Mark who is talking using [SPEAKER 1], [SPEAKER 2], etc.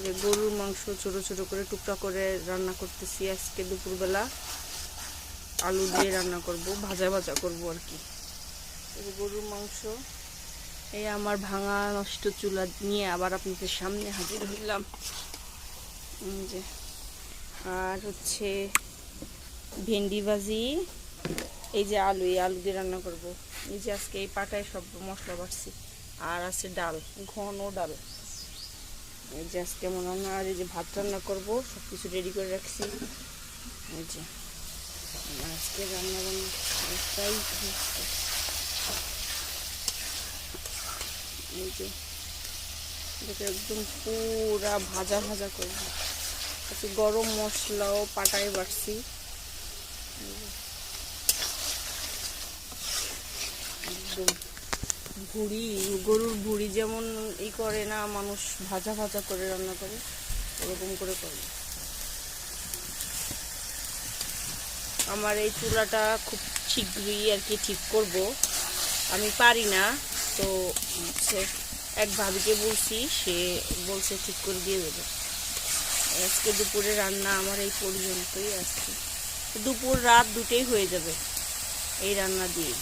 [SPEAKER 1] যে গরুর মাংস ছোট ছোট করে টুকরা করে রান্না করতেছি আজকে দুপুরবেলা। আলু দিয়ে রান্না করব, ভাজা ভাজা করব আর কি। এই গরুর মাংস, এই আমার ভাঙা নষ্ট চুলা নিয়ে আবার আপনাদের সামনে হাজির হইলাম। যে আর হচ্ছে ভেন্ডি ভাজি, এই যে আলু, এই আলু দিয়ে রান্না করব। এই যে আজকে এই পাটায় সব মশলা বাটছি। আর আছে ডাল, ঘন ডাল। এই যে আজকে মনে হয়, আর এই যে ভাত রান্না করবো, সব কিছু রেডি করে রাখছি। এই যে আজকে রান্না বান্না এই যে এটাকে একদম পুরা ভাজা ভাজা করবো। আজকে গরম মশলাও পাটায় বাটছি। একদম ভুড়ি, গরুর ভুড়ি যেমন ই করে না মানুষ, ভাজা ভাজা করে রান্না করে, এরকম করে করবে। আমার এই চুলাটা খুব শীঘ্রই আর কি ঠিক করব, আমি পারি না। তো হচ্ছে এক ভাবিকে বলছি, সে বলছে ঠিক করে দিয়ে দেবে। আজকে দুপুরে রান্না আমার এই পর্যন্তই। আজকে দুপুর রাত দুটোই হয়ে যাবে এই রান্না দিয়ে।